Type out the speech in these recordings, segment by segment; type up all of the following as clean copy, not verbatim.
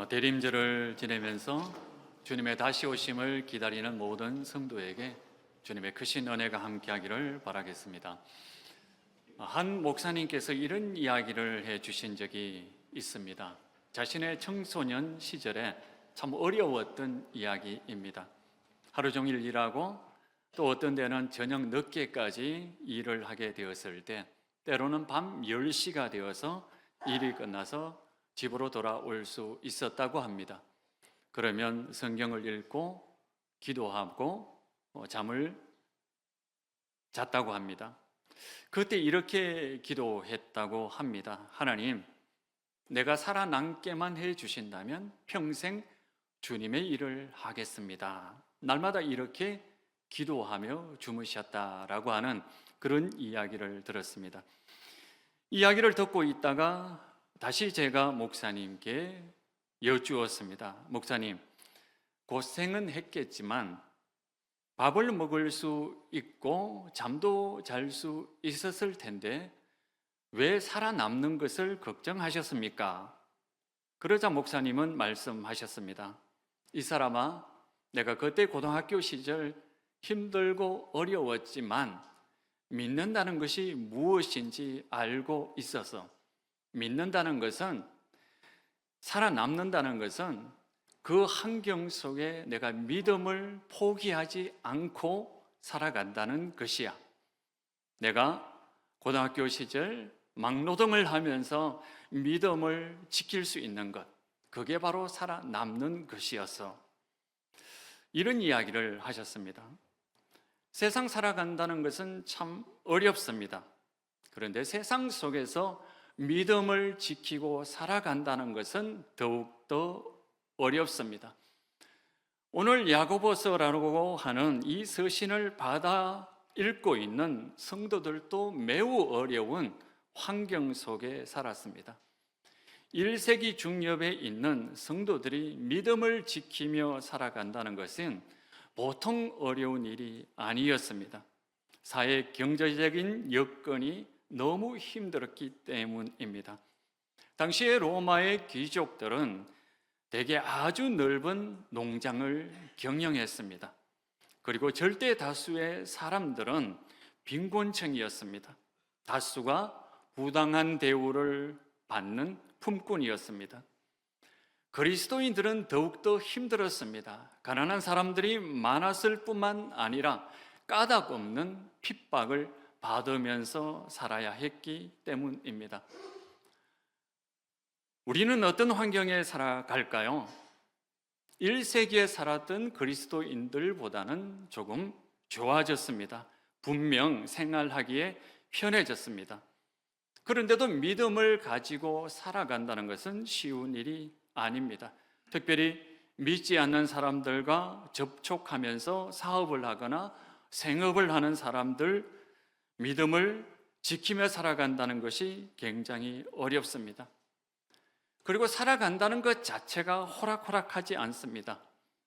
대림절을 지내면서 주님의 다시 오심을 기다리는 모든 성도에게 주님의 크신 은혜가 함께하기를 바라겠습니다. 한 목사님께서 이런 이야기를 해주신 적이 있습니다. 자신의 청소년 시절에 참 어려웠던 이야기입니다. 하루 종일 일하고 또 어떤 때는 저녁 늦게까지 일을 하게 되었을 때 때로는 밤 10시가 되어서 일이 끝나서 집으로 돌아올 수 있었다고 합니다. 그러면 성경을 읽고 기도하고 잠을 잤다고 합니다. 그때 이렇게 기도했다고 합니다. 하나님, 내가 살아남게만 해주신다면 평생 주님의 일을 하겠습니다. 날마다 이렇게 기도하며 주무셨다라고 하는 그런 이야기를 들었습니다. 이야기를 듣고 있다가 다시 제가 목사님께 여쭈었습니다. 목사님, 고생은 했겠지만 밥을 먹을 수 있고 잠도 잘 수 있었을 텐데 왜 살아남는 것을 걱정하셨습니까? 그러자 목사님은 말씀하셨습니다. 이 사람아, 내가 그때 고등학교 시절 힘들고 어려웠지만 믿는다는 것이 무엇인지 알고 있어서, 믿는다는 것은, 살아남는다는 것은 그 환경 속에 내가 믿음을 포기하지 않고 살아간다는 것이야. 내가 고등학교 시절 막노동을 하면서 믿음을 지킬 수 있는 것, 그게 바로 살아남는 것이었어. 이런 이야기를 하셨습니다. 세상 살아간다는 것은 참 어렵습니다. 그런데 세상 속에서 믿음을 지키고 살아간다는 것은 더욱더 어렵습니다. 오늘 야고보서라고 하는 이 서신을 받아 읽고 있는 성도들도 매우 어려운 환경 속에 살았습니다. 1세기 중엽에 있는 성도들이 믿음을 지키며 살아간다는 것은 보통 어려운 일이 아니었습니다. 사회 경제적인 여건이 너무 힘들었기 때문입니다. 당시에 로마의 귀족들은 대개 아주 넓은 농장을 경영했습니다. 그리고 절대 다수의 사람들은 빈곤층이었습니다. 다수가 부당한 대우를 받는 품꾼이었습니다. 그리스도인들은 더욱더 힘들었습니다. 가난한 사람들이 많았을 뿐만 아니라 까닭 없는 핍박을 받으면서 살아야 했기 때문입니다. 우리는 어떤 환경에 살아갈까요? 1세기에 살았던 그리스도인들보다는 조금 좋아졌습니다. 분명 생활하기에 편해졌습니다. 그런데도 믿음을 가지고 살아간다는 것은 쉬운 일이 아닙니다. 특별히 믿지 않는 사람들과 접촉하면서 사업을 하거나 생업을 하는 사람들, 믿음을 지키며 살아간다는 것이 굉장히 어렵습니다. 그리고 살아간다는 것 자체가 호락호락하지 않습니다.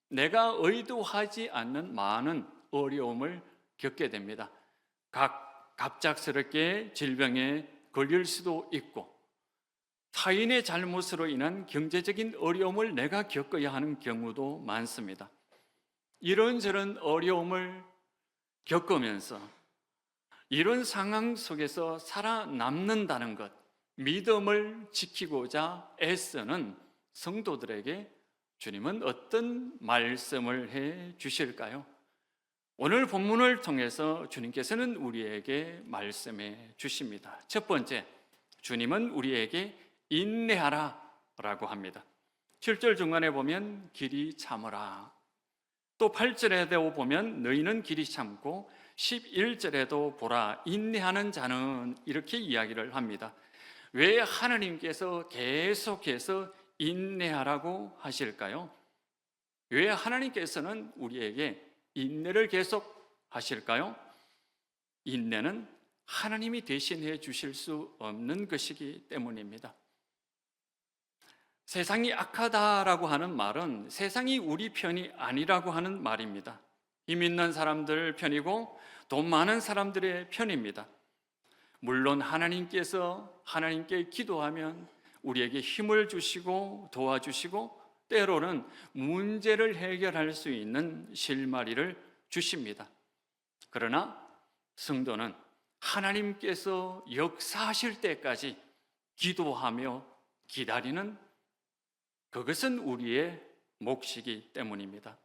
내가 의도하지 않는 많은 어려움을 겪게 됩니다. 갑작스럽게 질병에 걸릴 수도 있고, 타인의 잘못으로 인한 경제적인 어려움을 내가 겪어야 하는 경우도 많습니다. 이런저런 어려움을 겪으면서 이런 상황 속에서 살아남는다는 것, 믿음을 지키고자 애쓰는 성도들에게 주님은 어떤 말씀을 해 주실까요? 오늘 본문을 통해서 주님께서는 우리에게 말씀해 주십니다. 첫 번째, 주님은 우리에게 인내하라 라고 합니다. 7절 중간에 보면 길이 참으라, 또 8절에도 보면 너희는 길이 참고, 11절에도 보라 인내하는 자는, 이렇게 이야기를 합니다. 왜 하나님께서 계속해서 인내하라고 하실까요? 왜 하나님께서는 우리에게 인내를 계속 하실까요? 인내는 하나님이 대신해 주실 수 없는 것이기 때문입니다. 세상이 악하다라고 하는 말은 세상이 우리 편이 아니라고 하는 말입니다. 힘 있는 사람들 편이고 돈 많은 사람들의 편입니다. 물론 하나님께 기도하면 우리에게 힘을 주시고 도와주시고 때로는 문제를 해결할 수 있는 실마리를 주십니다. 그러나 성도는 하나님께서 역사하실 때까지 기도하며 기다리는 그것은 우리의 몫이기 때문입니다.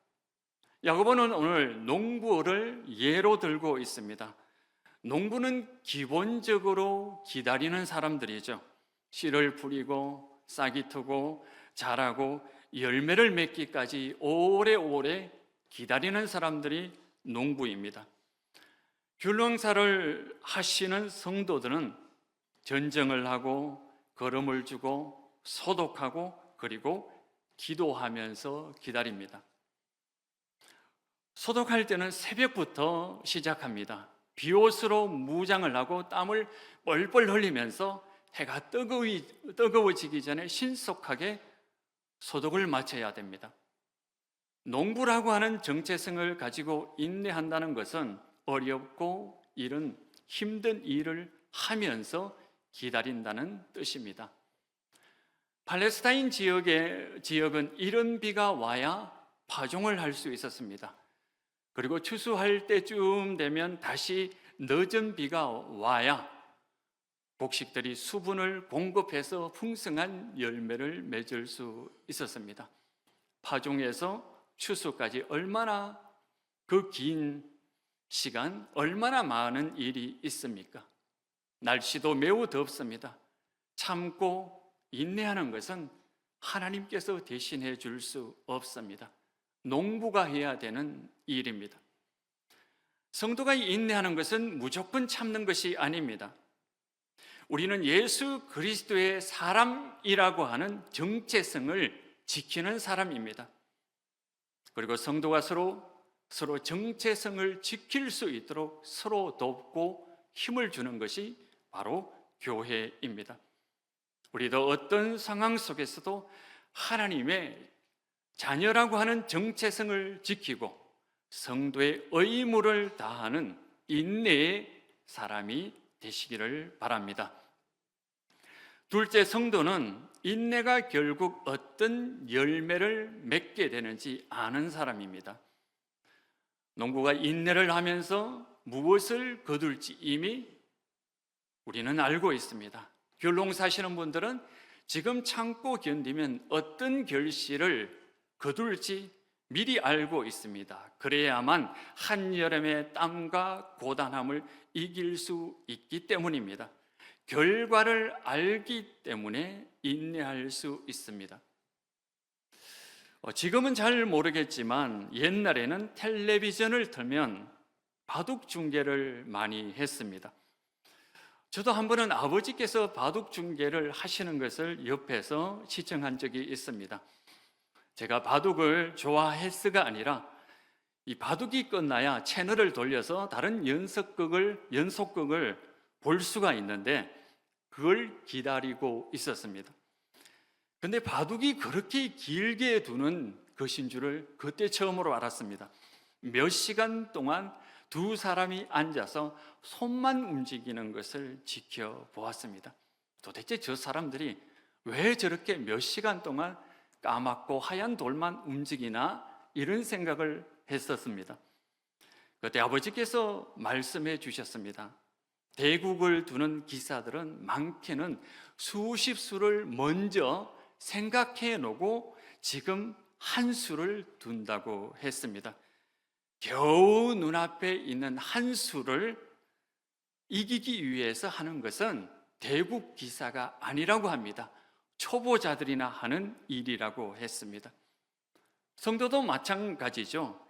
야고보는 오늘 농부를 예로 들고 있습니다. 농부는 기본적으로 기다리는 사람들이죠. 씨를 뿌리고 싹이 트고 자라고 열매를 맺기까지 오래오래 기다리는 사람들이 농부입니다. 귤농사를 하시는 성도들은 전정을 하고 거름을 주고 소독하고 그리고 기도하면서 기다립니다. 소독할 때는 새벽부터 시작합니다. 비옷으로 무장을 하고 땀을 뻘뻘 흘리면서 해가 뜨거워지기 전에 신속하게 소독을 마쳐야 됩니다. 농부라고 하는 정체성을 가지고 인내한다는 것은 어렵고 이른 힘든 일을 하면서 기다린다는 뜻입니다. 팔레스타인 지역은 이른 비가 와야 파종을 할 수 있었습니다. 그리고 추수할 때쯤 되면 다시 늦은 비가 와야 곡식들이 수분을 공급해서 풍성한 열매를 맺을 수 있었습니다. 파종에서 추수까지 얼마나 그 긴 시간, 얼마나 많은 일이 있습니까? 날씨도 매우 덥습니다. 참고 인내하는 것은 하나님께서 대신해 줄 수 없습니다. 농부가 해야 되는 일입니다. 성도가 인내하는 것은 무조건 참는 것이 아닙니다. 우리는 예수 그리스도의 사람이라고 하는 정체성을 지키는 사람입니다. 그리고 성도가 서로 정체성을 지킬 수 있도록 서로 돕고 힘을 주는 것이 바로 교회입니다. 우리도 어떤 상황 속에서도 하나님의 자녀라고 하는 정체성을 지키고 성도의 의무를 다하는 인내의 사람이 되시기를 바랍니다. 둘째, 성도는 인내가 결국 어떤 열매를 맺게 되는지 아는 사람입니다. 농부가 인내를 하면서 무엇을 거둘지 이미 우리는 알고 있습니다. 귤농사 하시는 분들은 지금 참고 견디면 어떤 결실을 거둘지 미리 알고 있습니다. 그래야만 한여름의 땀과 고단함을 이길 수 있기 때문입니다. 결과를 알기 때문에 인내할 수 있습니다. 지금은 잘 모르겠지만 옛날에는 텔레비전을 틀면 바둑 중계를 많이 했습니다. 저도 한 번은 아버지께서 바둑 중계를 하시는 것을 옆에서 시청한 적이 있습니다. 제가 바둑을 좋아했어가 아니라 이 바둑이 끝나야 채널을 돌려서 다른 연속극을 볼 수가 있는데 그걸 기다리고 있었습니다. 근데 바둑이 그렇게 길게 두는 것인 줄을 그때 처음으로 알았습니다. 몇 시간 동안 두 사람이 앉아서 손만 움직이는 것을 지켜보았습니다. 도대체 저 사람들이 왜 저렇게 몇 시간 동안 까맣고 하얀 돌만 움직이나 이런 생각을 했었습니다. 그때 아버지께서 말씀해 주셨습니다. 대국을 두는 기사들은 많게는 수십 수를 먼저 생각해 놓고 지금 한 수를 둔다고 했습니다. 겨우 눈앞에 있는 한 수를 이기기 위해서 하는 것은 대국 기사가 아니라고 합니다. 초보자들이나 하는 일이라고 했습니다. 성도도 마찬가지죠.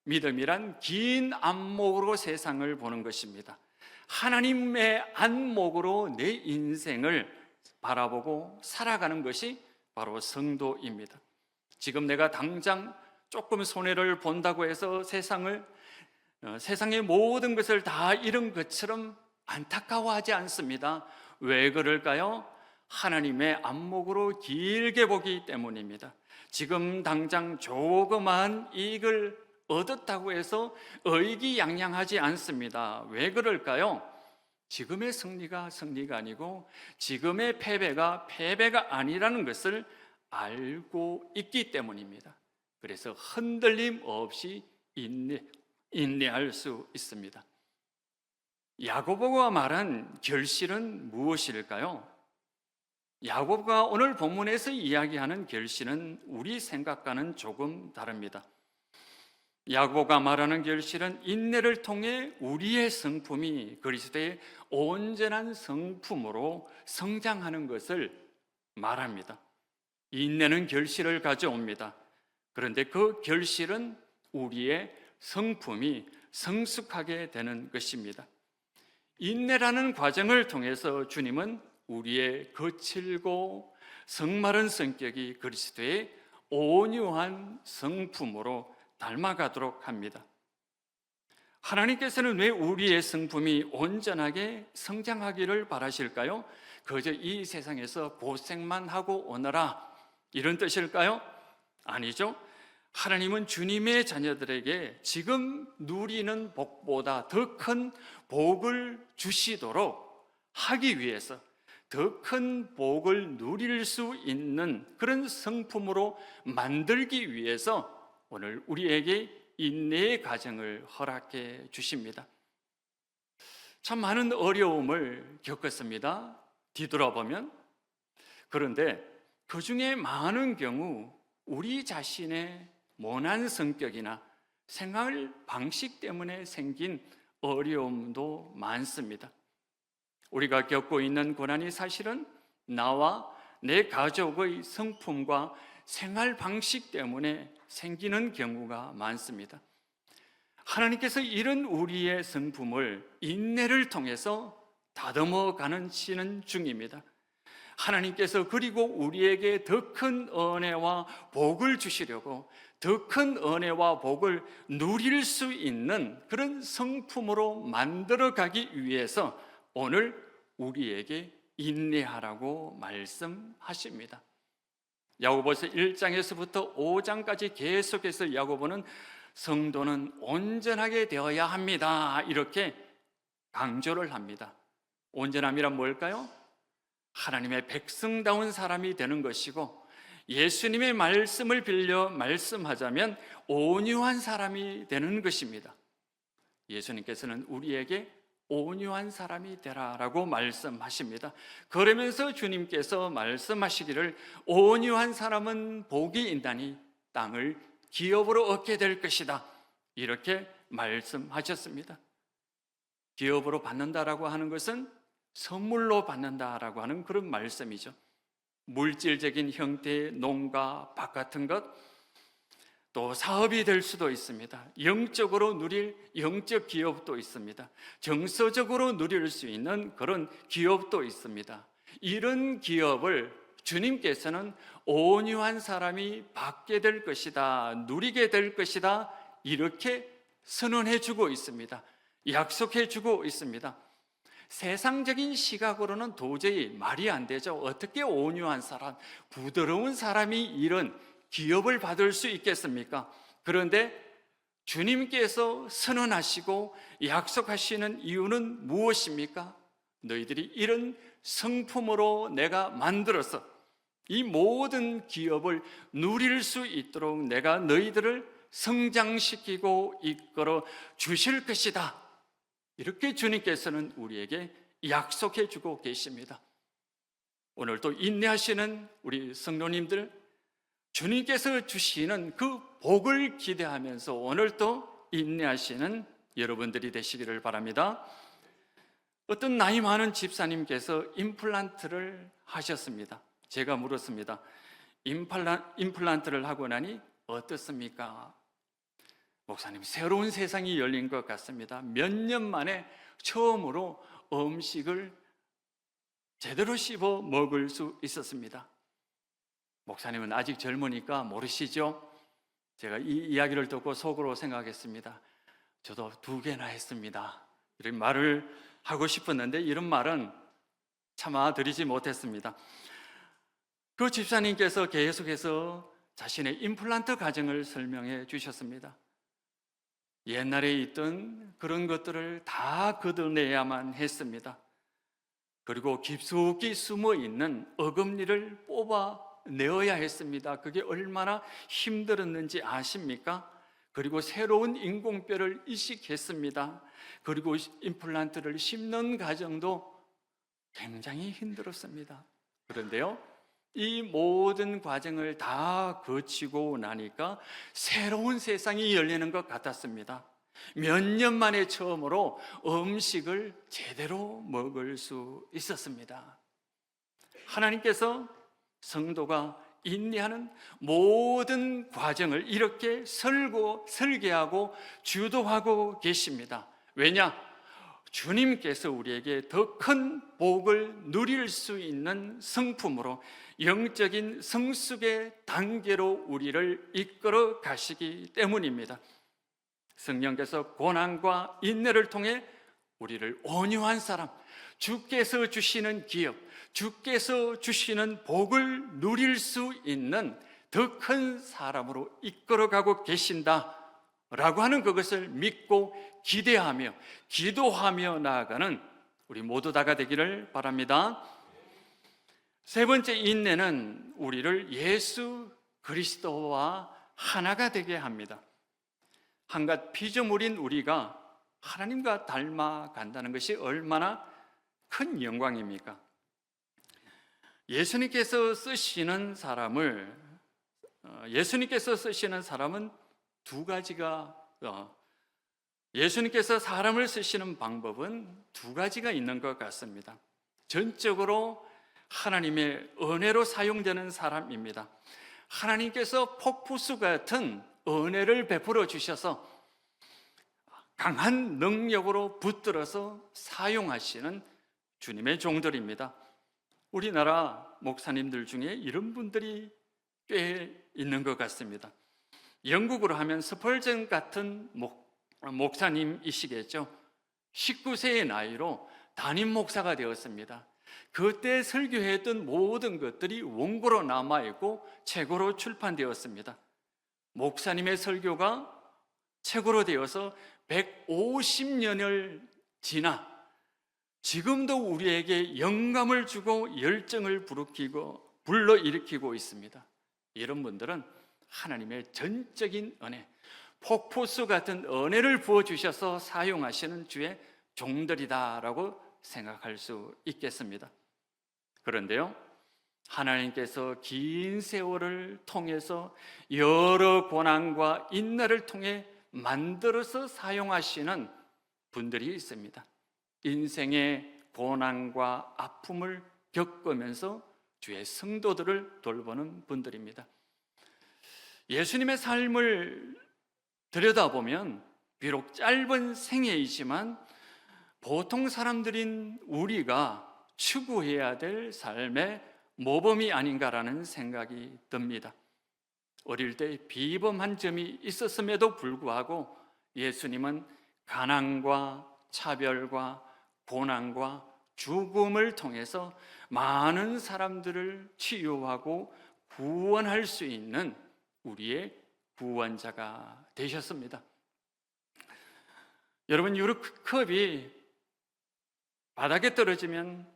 믿음이란 긴 안목으로 세상을 보는 것입니다. 하나님의 안목으로 내 인생을 바라보고 살아가는 것이 바로 성도입니다. 지금 내가 당장 조금 손해를 본다고 해서 세상의 모든 것을 다 잃은 것처럼 안타까워하지 않습니다. 왜 그럴까요? 하나님의 안목으로 길게 보기 때문입니다. 지금 당장 조그만 이익을 얻었다고 해서 의기양양하지 않습니다. 왜 그럴까요? 지금의 승리가 승리가 아니고 지금의 패배가 패배가 아니라는 것을 알고 있기 때문입니다. 그래서 흔들림 없이 인내할 수 있습니다. 야고보가 말한 결실은 무엇일까요? 야고보가 오늘 본문에서 이야기하는 결실은 우리 생각과는 조금 다릅니다. 야고보가 말하는 결실은 인내를 통해 우리의 성품이 그리스도의 온전한 성품으로 성장하는 것을 말합니다. 인내는 결실을 가져옵니다. 그런데 그 결실은 우리의 성품이 성숙하게 되는 것입니다. 인내라는 과정을 통해서 주님은 우리의 거칠고 성마른 성격이 그리스도의 온유한 성품으로 닮아가도록 합니다. 하나님께서는 왜 우리의 성품이 온전하게 성장하기를 바라실까요? 그저 이 세상에서 고생만 하고 오너라 이런 뜻일까요? 아니죠. 하나님은 주님의 자녀들에게 지금 누리는 복보다 더 큰 복을 주시도록 하기 위해서 더 큰 복을 누릴 수 있는 그런 성품으로 만들기 위해서 오늘 우리에게 인내의 과정을 허락해 주십니다. 참 많은 어려움을 겪었습니다. 뒤돌아보면. 그런데 그 중에 많은 경우 우리 자신의 모난 성격이나 생활 방식 때문에 생긴 어려움도 많습니다. 우리가 겪고 있는 고난이 사실은 나와 내 가족의 성품과 생활 방식 때문에 생기는 경우가 많습니다. 하나님께서 이런 우리의 성품을 인내를 통해서 다듬어 가시는 중입니다. 하나님께서 그리고 우리에게 더 큰 은혜와 복을 주시려고 더 큰 은혜와 복을 누릴 수 있는 그런 성품으로 만들어 가기 위해서 오늘 우리에게 인내하라고 말씀하십니다. 야고보서 1장에서부터 5장까지 계속해서 야고보는 성도는 온전하게 되어야 합니다. 이렇게 강조를 합니다. 온전함이란 뭘까요? 하나님의 백성다운 사람이 되는 것이고 예수님의 말씀을 빌려 말씀하자면 온유한 사람이 되는 것입니다. 예수님께서는 우리에게 온유한 사람이 되라라고 말씀하십니다. 그러면서 주님께서 말씀하시기를 온유한 사람은 복이 있나니 땅을 기업으로 얻게 될 것이다. 이렇게 말씀하셨습니다. 기업으로 받는다라고 하는 것은 선물로 받는다라고 하는 그런 말씀이죠. 물질적인 형태의 농가, 밭 같은 것, 또 사업이 될 수도 있습니다. 영적으로 누릴 영적 기업도 있습니다. 정서적으로 누릴 수 있는 그런 기업도 있습니다. 이런 기업을 주님께서는 온유한 사람이 받게 될 것이다, 누리게 될 것이다, 이렇게 선언해 주고 있습니다. 약속해 주고 있습니다. 세상적인 시각으로는 도저히 말이 안 되죠. 어떻게 온유한 사람, 부드러운 사람이 이런 기업을 받을 수 있겠습니까? 그런데 주님께서 선언하시고 약속하시는 이유는 무엇입니까? 너희들이 이런 성품으로 내가 만들어서 이 모든 기업을 누릴 수 있도록 내가 너희들을 성장시키고 이끌어 주실 것이다. 이렇게 주님께서는 우리에게 약속해 주고 계십니다. 오늘 또 인내하시는 우리 성도님들, 주님께서 주시는 그 복을 기대하면서 오늘 또 인내하시는 여러분들이 되시기를 바랍니다. 어떤 나이 많은 집사님께서 임플란트를 하셨습니다. 제가 물었습니다. 임플란트를 하고 나니 어떻습니까? 목사님, 새로운 세상이 열린 것 같습니다. 몇 년 만에 처음으로 음식을 제대로 씹어 먹을 수 있었습니다. 목사님은 아직 젊으니까 모르시죠? 제가 이 이야기를 듣고 속으로 생각했습니다. 저도 2개나 했습니다. 이런 말을 하고 싶었는데 이런 말은 차마 드리지 못했습니다. 그 집사님께서 계속해서 자신의 임플란트 과정을 설명해 주셨습니다. 옛날에 있던 그런 것들을 다 걷어내야만 했습니다. 그리고 깊숙이 숨어 있는 어금니를 뽑아내어야 했습니다. 그게 얼마나 힘들었는지 아십니까? 그리고 새로운 인공뼈를 이식했습니다. 그리고 임플란트를 심는 과정도 굉장히 힘들었습니다. 그런데요, 이 모든 과정을 다 거치고 나니까 새로운 세상이 열리는 것 같았습니다. 몇 년 만에 처음으로 음식을 제대로 먹을 수 있었습니다. 하나님께서 성도가 인내하는 모든 과정을 이렇게 설계하고 주도하고 계십니다. 왜냐? 주님께서 우리에게 더 큰 복을 누릴 수 있는 성품으로 영적인 성숙의 단계로 우리를 이끌어 가시기 때문입니다. 성령께서 고난과 인내를 통해 우리를 온유한 사람, 주께서 주시는 기업, 주께서 주시는 복을 누릴 수 있는 더 큰 사람으로 이끌어가고 계신다라고 하는 그것을 믿고 기대하며 기도하며 나아가는 우리 모두 다가 되기를 바랍니다. 세 번째, 인내는 우리를 예수 그리스도와 하나가 되게 합니다. 한갓 피조물인 우리가 하나님과 닮아간다는 것이 얼마나 큰 영광입니까? 예수님께서 쓰시는 사람은 두 가지가 예수님께서 사람을 쓰시는 방법은 두 가지가 있는 것 같습니다. 전적으로 하나님의 은혜로 사용되는 사람입니다. 하나님께서 폭포수 같은 은혜를 베풀어 주셔서 강한 능력으로 붙들어서 사용하시는 주님의 종들입니다. 우리나라 목사님들 중에 이런 분들이 꽤 있는 것 같습니다. 영국으로 하면 스펄전 같은 목사님이시겠죠. 19세의 나이로 담임 목사가 되었습니다. 그때 설교했던 모든 것들이 원고로 남아있고 책으로 출판되었습니다. 목사님의 설교가 책으로 되어서 150년을 지나 지금도 우리에게 영감을 주고 열정을 불러일으키고 있습니다. 이런 분들은 하나님의 전적인 은혜, 폭포수 같은 은혜를 부어주셔서 사용하시는 주의 종들이다라고 생각할 수 있겠습니다. 그런데요, 하나님께서 긴 세월을 통해서 여러 고난과 인내를 통해 만들어서 사용하시는 분들이 있습니다. 인생의 고난과 아픔을 겪으면서 주의 성도들을 돌보는 분들입니다. 예수님의 삶을 들여다보면 비록 짧은 생애이지만 보통 사람들인 우리가 추구해야 될 삶의 모범이 아닌가라는 생각이 듭니다. 어릴 때 비범한 점이 있었음에도 불구하고 예수님은 가난과 차별과 고난과 죽음을 통해서 많은 사람들을 치유하고 구원할 수 있는 우리의 구원자가 되셨습니다. 여러분, 유리컵이 바닥에 떨어지면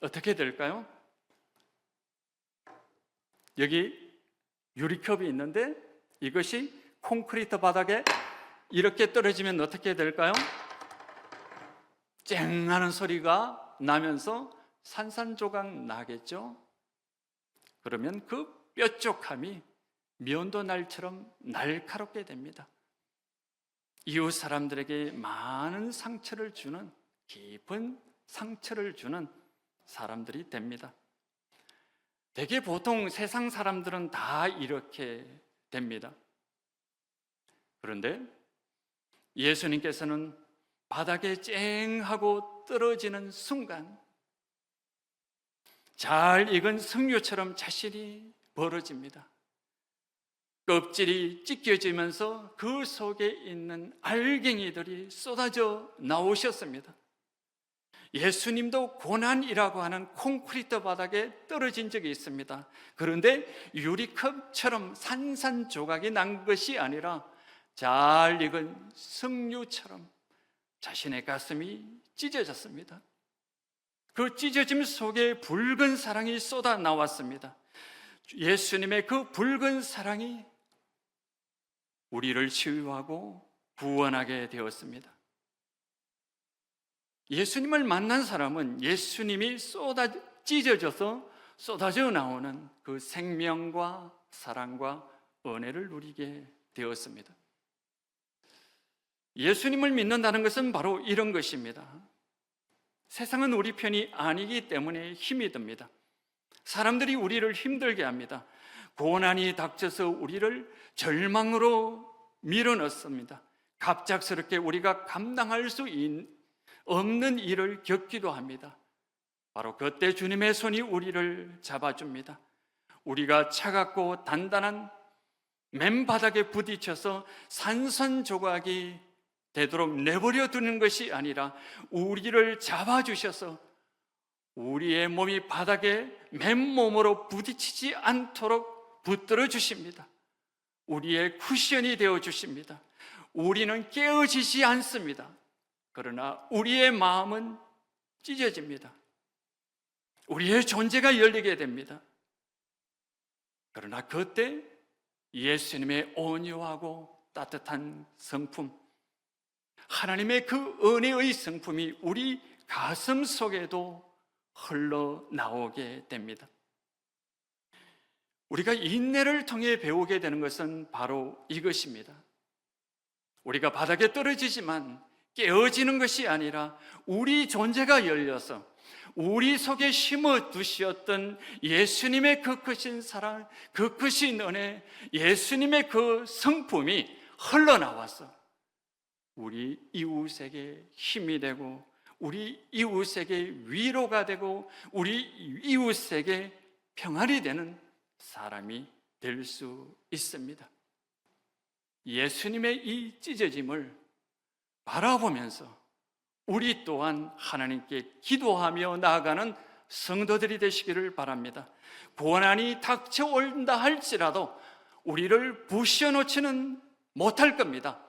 어떻게 될까요? 여기 유리컵이 있는데 이것이 콘크리트 바닥에 이렇게 떨어지면 어떻게 될까요? 쨍 하는 소리가 나면서 산산조각 나겠죠? 그러면 그 뾰족함이 면도 날처럼 날카롭게 됩니다. 이웃 사람들에게 많은 상처를 주는, 깊은 상처를 주는 사람들이 됩니다. 대개 보통 세상 사람들은 다 이렇게 됩니다. 그런데 예수님께서는 바닥에 쨍하고 떨어지는 순간 잘 익은 석류처럼 자신이 벌어집니다. 껍질이 찢겨지면서 그 속에 있는 알갱이들이 쏟아져 나오셨습니다. 예수님도 고난이라고 하는 콘크리트 바닥에 떨어진 적이 있습니다. 그런데 유리컵처럼 산산조각이 난 것이 아니라 잘 익은 석류처럼 자신의 가슴이 찢어졌습니다. 그 찢어짐 속에 붉은 사랑이 쏟아 나왔습니다. 예수님의 그 붉은 사랑이 우리를 치유하고 구원하게 되었습니다. 예수님을 만난 사람은 예수님이 찢어져서 쏟아져 나오는 그 생명과 사랑과 은혜를 누리게 되었습니다. 예수님을 믿는다는 것은 바로 이런 것입니다. 세상은 우리 편이 아니기 때문에 힘이 듭니다. 사람들이 우리를 힘들게 합니다. 고난이 닥쳐서 우리를 절망으로 밀어넣습니다. 갑작스럽게 우리가 감당할 수 없는 일을 겪기도 합니다. 바로 그때 주님의 손이 우리를 잡아줍니다. 우리가 차갑고 단단한 맨바닥에 부딪혀서 산산조각이 되도록 내버려 두는 것이 아니라 우리를 잡아주셔서 우리의 몸이 바닥에 맨몸으로 부딪히지 않도록 붙들어 주십니다. 우리의 쿠션이 되어 주십니다. 우리는 깨어지지 않습니다. 그러나 우리의 마음은 찢어집니다. 우리의 존재가 열리게 됩니다. 그러나 그때 예수님의 온유하고 따뜻한 성품, 하나님의 그 은혜의 성품이 우리 가슴 속에도 흘러나오게 됩니다. 우리가 인내를 통해 배우게 되는 것은 바로 이것입니다. 우리가 바닥에 떨어지지만 깨어지는 것이 아니라 우리 존재가 열려서 우리 속에 심어 두셨던 예수님의 그 크신 사랑, 그 크신 은혜, 예수님의 그 성품이 흘러나와서 우리 이웃에게 힘이 되고 우리 이웃에게 위로가 되고 우리 이웃에게 평안이 되는 사람이 될 수 있습니다. 예수님의 이 찢어짐을 바라보면서 우리 또한 하나님께 기도하며 나아가는 성도들이 되시기를 바랍니다. 고난이 닥쳐온다 할지라도 우리를 부셔놓지는 못할 겁니다.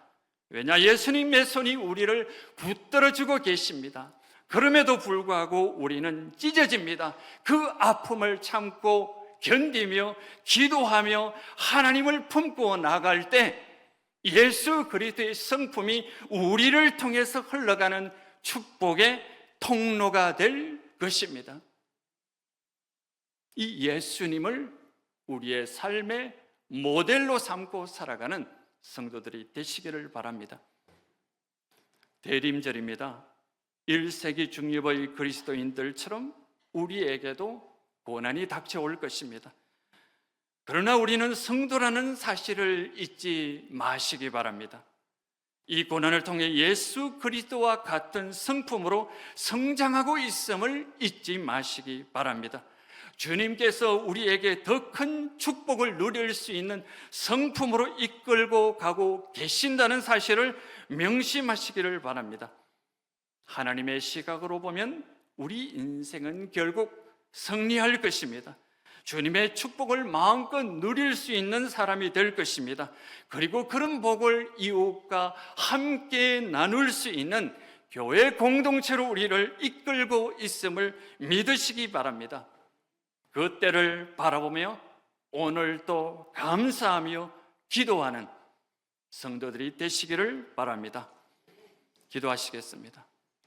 왜냐, 예수님의 손이 우리를 붙들어주고 계십니다. 그럼에도 불구하고 우리는 찢어집니다. 그 아픔을 참고 견디며 기도하며 하나님을 품고 나갈 때 예수 그리스도의 성품이 우리를 통해서 흘러가는 축복의 통로가 될 것입니다. 이 예수님을 우리의 삶의 모델로 삼고 살아가는 성도들이 되시기를 바랍니다. 대림절입니다. 1세기 중립의 그리스도인들처럼 우리에게도 고난이 닥쳐올 것입니다. 그러나 우리는 성도라는 사실을 잊지 마시기 바랍니다. 이 고난을 통해 예수 그리스도와 같은 성품으로 성장하고 있음을 잊지 마시기 바랍니다. 주님께서 우리에게 더 큰 축복을 누릴 수 있는 성품으로 이끌고 가고 계신다는 사실을 명심하시기를 바랍니다. 하나님의 시각으로 보면 우리 인생은 결국 승리할 것입니다. 주님의 축복을 마음껏 누릴 수 있는 사람이 될 것입니다. 그리고 그런 복을 이웃과 함께 나눌 수 있는 교회 공동체로 우리를 이끌고 있음을 믿으시기 바랍니다. 그 때를 바라보며 오늘도 감사하며 기도하는 성도들이 되시기를 바랍니다. 기도하시겠습니다.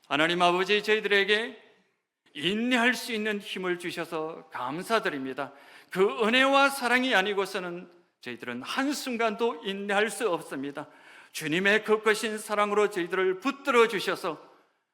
하나님 아버지, 저희들에게 인내할 수 있는 힘을 주셔서 감사드립니다. 그 은혜와 사랑이 아니고서는 저희들은 한순간도 인내할 수 없습니다. 주님의 그 크신 사랑으로 저희들을 붙들어 주셔서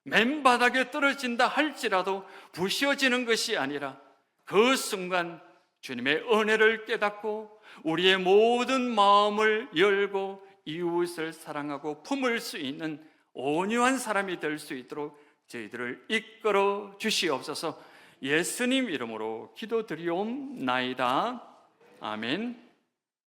맨바닥에 떨어진다 할지라도 부셔지는 것이 아니라 그 순간 주님의 은혜를 깨닫고 우리의 모든 마음을 열고 이웃을 사랑하고 품을 수 있는 온유한 사람이 될 수 있도록 저희들을 이끌어 주시옵소서. 예수님 이름으로 기도드리옵나이다. 아멘.